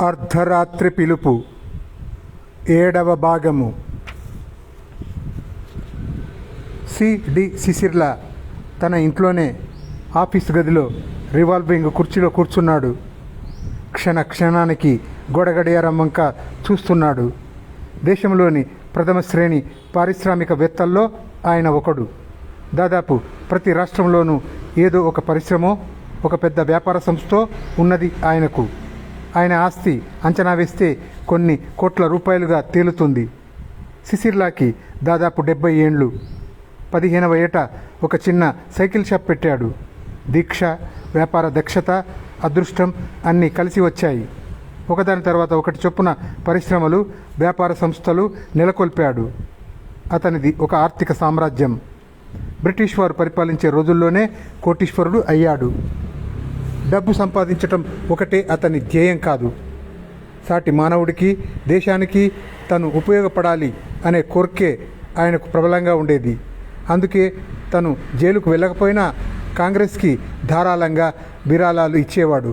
అర్ధరాత్రి పిలుపు 7వ భాగము. సి.డి. సిసిర్ల తన ఇంట్లోనే ఆఫీసు గదిలో రివాల్వింగ్ కుర్చీలో కూర్చున్నాడు. క్షణానికి గోడగడియారం వంక చూస్తున్నాడు. దేశంలోని ప్రథమ శ్రేణి పారిశ్రామికవేత్తల్లో ఆయన ఒకడు. దాదాపు ప్రతి రాష్ట్రంలోనూ ఏదో ఒక పరిశ్రమో ఒక పెద్ద వ్యాపార సంస్థో ఉన్నది ఆయనకు. ఆయన ఆస్తి అంచనా వేస్తే కొన్ని కోట్ల రూపాయలుగా తేలుతుంది. సిసిర్లాకి దాదాపు 70 ఏండ్లు. 15వ ఏట ఒక చిన్న సైకిల్ షాప్ పెట్టాడు. దీక్ష, వ్యాపార దక్షత, అదృష్టం అన్నీ కలిసి వచ్చాయి. ఒకదాని తర్వాత ఒకటి చొప్పున పరిశ్రమలు, వ్యాపార సంస్థలు నెలకొల్పాడు. అతనిది ఒక ఆర్థిక సామ్రాజ్యం. బ్రిటిష్ వారు పరిపాలించే రోజుల్లోనే కోటీశ్వరుడు అయ్యాడు. డబ్బు సంపాదించటం ఒకటే అతని ధ్యేయం కాదు. సాటి మానవుడికి, దేశానికి తను ఉపయోగపడాలి అనే కోరికే ఆయనకు ప్రబలంగా ఉండేది. అందుకే తను జైలుకు వెళ్ళకపోయినా కాంగ్రెస్కి ధారాళంగా విరాళాలు ఇచ్చేవాడు.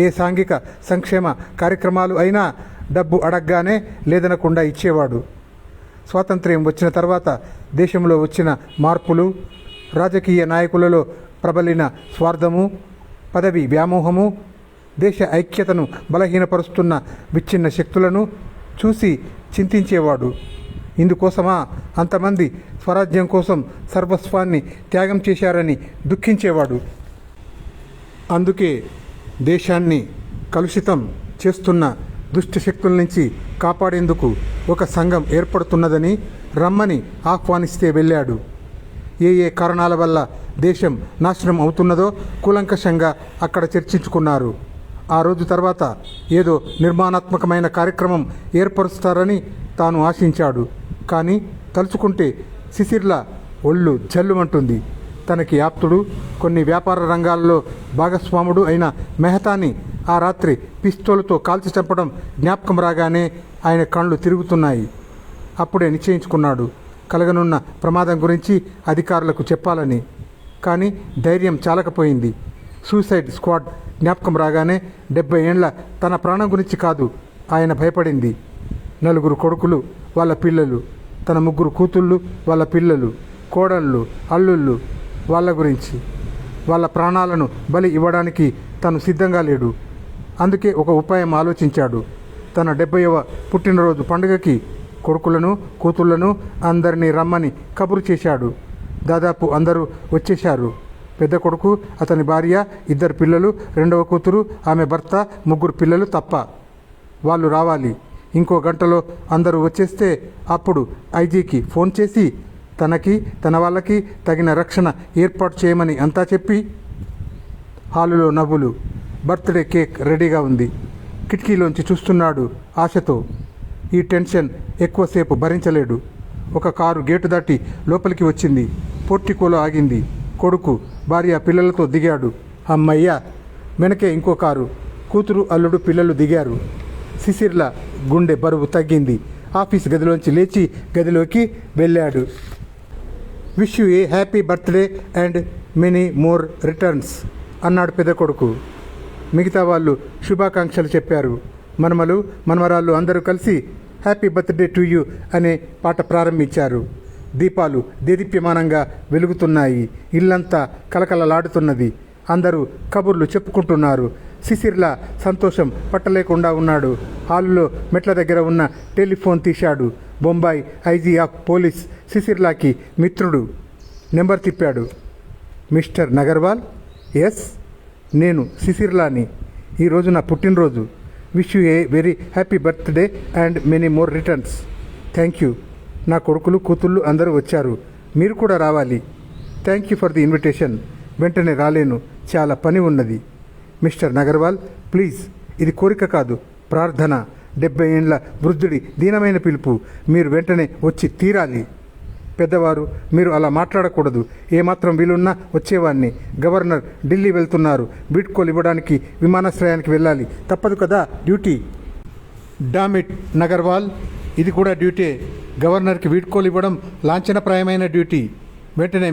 ఏ సాంఘిక సంక్షేమ కార్యక్రమాలు అయినా డబ్బు అడగగానే లేదనకుండా ఇచ్చేవాడు. స్వాతంత్ర్యం వచ్చిన తర్వాత దేశంలో వచ్చిన మార్పులు, రాజకీయ నాయకులలో ప్రబలిన స్వార్థము, పదవి వ్యామోహము, దేశ ఐక్యతను బలహీనపరుస్తున్న విచ్ఛిన్న శక్తులను చూసి చింతించేవాడు. ఇందుకోసమా అంతమంది స్వరాజ్యం కోసం సర్వస్వాన్ని త్యాగం చేశారని దుఃఖించేవాడు. అందుకే దేశాన్ని కలుషితం చేస్తున్న దుష్ట శక్తుల నుంచి కాపాడేందుకు ఒక సంఘం ఏర్పడుతున్నదని రమ్మని ఆహ్వానిస్తే వెళ్ళాడు. ఏ కారణాల వల్ల దేశం నాశనం అవుతున్నదో కూలంకషంగా అక్కడ చర్చించుకున్నారు. ఆ రోజు తర్వాత ఏదో నిర్మాణాత్మకమైన కార్యక్రమం ఏర్పరుస్తారని తాను ఆశించాడు. కానీ తలుచుకుంటే సిసిర్ల ఒళ్ళు జల్లుమంటుంది. తనకి ఆప్తుడు, కొన్ని వ్యాపార రంగాల్లో భాగస్వాముడు అయిన మెహతాని ఆ రాత్రి పిస్తోలుతో కాల్చి చంపడం జ్ఞాపకం రాగానే ఆయన కళ్ళు తిరుగుతున్నాయి. అప్పుడే నిశ్చయించుకున్నాడు కలగనున్న ప్రమాదం గురించి అధికారులకు చెప్పాలని. కానీ ధైర్యం చాలకపోయింది. సూసైడ్ స్క్వాడ్ జ్ఞాపకం రాగానే 70 ఏండ్ల తన ప్రాణం గురించి కాదు ఆయన భయపడింది. 4 కొడుకులు, వాళ్ళ పిల్లలు, తన 3 కూతుళ్ళు, వాళ్ళ పిల్లలు, కోడళ్ళు, అల్లుళ్ళు, వాళ్ళ గురించి. వాళ్ళ ప్రాణాలను బలి ఇవ్వడానికి తను సిద్ధంగా లేడు. అందుకే ఒక ఉపాయం ఆలోచించాడు. తన 70వ పుట్టినరోజు పండుగకి కొడుకులను, కూతుళ్లను అందరినీ రమ్మని కబురు చేశాడు. దాదాపు అందరూ వచ్చేశారు. పెద్ద కొడుకు, అతని భార్య, 2 పిల్లలు, 2వ కూతురు, ఆమె భర్త, 3 పిల్లలు తప్ప. వాళ్ళు రావాలి. ఇంకో గంటలో అందరూ వచ్చేస్తే అప్పుడు ఐజీకి ఫోన్ చేసి తనకి, తన వాళ్ళకి తగిన రక్షణ ఏర్పాటు చేయమని అంతా చెప్పి. హాలులో నవ్వులు. బర్త్డే కేక్ రెడీగా ఉంది. కిటికీలోంచి చూస్తున్నాడు ఆశతో. ఈ టెన్షన్ ఎక్కువసేపు భరించలేడు. ఒక కారు గేటు దాటి లోపలికి వచ్చింది. పోర్టికోలో ఆగింది. కొడుకు, భార్య, పిల్లలతో దిగాడు. అమ్మయ్య! వెనకే ఇంకో కారు. కూతురు, అల్లుడు, పిల్లలు దిగారు. సిసిర్ల గుండె బరువు తగ్గింది. ఆఫీస్ గదిలోంచి లేచి గదిలోకి వెళ్ళాడు. Wish you A happy birthday and many more returns అన్నాడు పెద్ద కొడుకు. మిగతా వాళ్ళు శుభాకాంక్షలు చెప్పారు. మనమలు, మనమరాళ్ళు అందరూ కలిసి హ్యాపీ బర్త్డే టు యూ అనే పాట ప్రారంభించారు. దీపాలు దేదీప్యమానంగా వెలుగుతున్నాయి. ఇల్లంతా కలకలలాడుతున్నది. అందరూ కబుర్లు చెప్పుకుంటున్నారు. సిసిర్ల సంతోషం పట్టలేకుండా ఉన్నాడు. హాలులో మెట్ల దగ్గర ఉన్న టెలిఫోన్ తీశాడు. బొంబాయి ఐజీ ఆఫ్ పోలీస్ సిసిర్లాకి మిత్రుడు. నెంబర్ తిప్పాడు. మిస్టర్ నగర్వాల్? ఎస్, నేను సిసిర్లాని. ఈరోజు నా పుట్టినరోజు. Wish you a very happy birthday and many more returns. Thank you. నా కొడుకులు, కూతుళ్ళు అందరూ వచ్చారు. మీరు కూడా రావాలి. Thank you for the invitation. వెంటనే రాలేను, చాలా పని ఉన్నది. మిస్టర్ నగర్వాల్, ప్లీజ్, ఇది కోరిక కాదు, ప్రార్థన. 70 ఏండ్ల వృద్ధుడి దీనమైన పిలుపు. మీరు వెంటనే వచ్చి తీరాలి. పెద్దవారు, మీరు అలా మాట్లాడకూడదు. ఏమాత్రం వీలున్నా వచ్చేవాడిని. గవర్నర్ ఢిల్లీ వెళ్తున్నారు. బీడ్కోలు ఇవ్వడానికి విమానాశ్రయానికి వెళ్ళాలి. తప్పదు కదా, డ్యూటీ. డామిట్ నగర్వాల్, ఇది కూడా డ్యూటీ. గవర్నర్కి వీడ్కోలు ఇవ్వడం లాంఛనప్రాయమైన డ్యూటీ. వెంటనే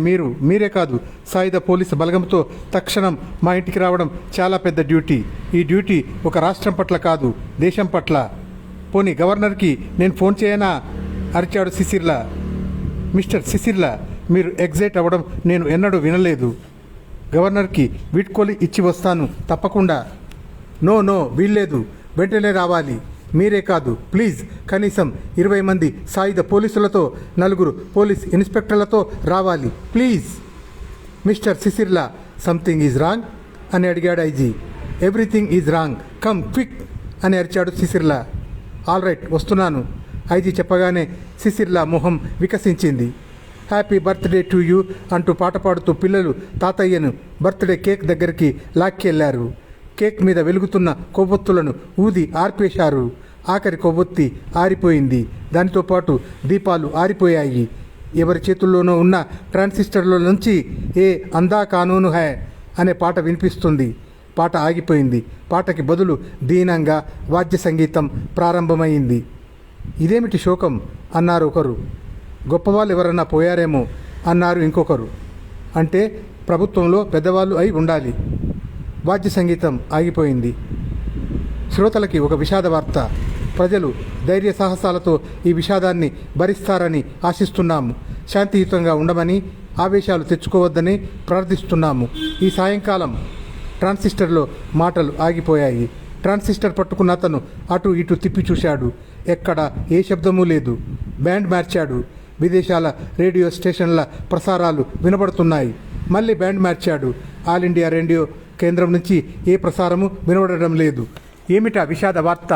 మీరే కాదు సాయుధ పోలీసు బలగంతో తక్షణం మా ఇంటికి రావడం చాలా పెద్ద డ్యూటీ. ఈ డ్యూటీ ఒక రాష్ట్రం పట్ల కాదు, దేశం పట్ల. పోనీ గవర్నర్కి నేను ఫోన్ చేయనా అరిచాడు సిసిర్లా. మిస్టర్ సిసిర్లా, మీరు ఎగ్జైట్ అవ్వడం నేను ఎన్నడూ వినలేదు. గవర్నర్కి వీడ్కోలు ఇచ్చి వస్తాను తప్పకుండా. నో వీల్లేదు, వెంటనే రావాలి. మీరే కాదు, ప్లీజ్ కనీసం 20 మంది సాయుధ పోలీసులతో 4 పోలీస్ ఇన్స్పెక్టర్లతో రావాలి please. Mister Sisirla, something is wrong అని అడిగాడు IG. Everything is wrong, come quick అని అరిచాడు సిసిర్లా. ఆల్ రైట్, వస్తున్నాను ఐజీ చెప్పగానే సిసిర్లా మొహం వికసించింది. హ్యాపీ బర్త్డే టు యూ అంటూ పాట పాడుతూ పిల్లలు తాతయ్యను బర్త్డే కేక్ దగ్గరికి లాక్కెళ్లారు. కేక్ మీద వెలుగుతున్న కొవ్వొత్తులను ఊది ఆర్పేశారు. ఆఖరి కొవ్వొత్తి ఆరిపోయింది. దానితో పాటు దీపాలు ఆరిపోయాయి. ఎవరి చేతుల్లోనూ ఉన్న ట్రాన్సిస్టర్ల నుంచి ఏ అందా కానూను హై అనే పాట వినిపిస్తుంది. పాట ఆగిపోయింది. పాటకి బదులు దీనంగా వాద్య సంగీతం ప్రారంభమైంది. ఇదేమిటి శోకం అన్నారు ఒకరు. గొప్పవాళ్ళు ఎవరన్నా పోయారేమో అన్నారు ఇంకొకరు. అంటే ప్రభుత్వంలో పెద్దవాళ్ళు అయి ఉండాలి. వాద్య సంగీతం ఆగిపోయింది. శ్రోతలకి ఒక విషాద వార్త. ప్రజలు ధైర్య సాహసాలతో ఈ విషాదాన్ని భరిస్తారని ఆశిస్తున్నాము. శాంతియుతంగా ఉండమని, ఆవేశాలు తెచ్చుకోవద్దని ప్రార్థిస్తున్నాము. ఈ సాయంకాలం ట్రాన్సిస్టర్లో మాటలు ఆగిపోయాయి. ట్రాన్సిస్టర్ పట్టుకున్న అతను అటు ఇటు తిప్పి చూశాడు. ఎక్కడ ఏ శబ్దమూ లేదు. బ్యాండ్ మార్చాడు. విదేశాల రేడియో స్టేషన్ల ప్రసారాలు వినబడుతున్నాయి. మళ్ళీ బ్యాండ్ మార్చాడు. ఆల్ ఇండియా రేడియో కేంద్రం నుంచి ఏ ప్రసారము వినబడడం లేదు. ఏమిటా విషాద వార్త?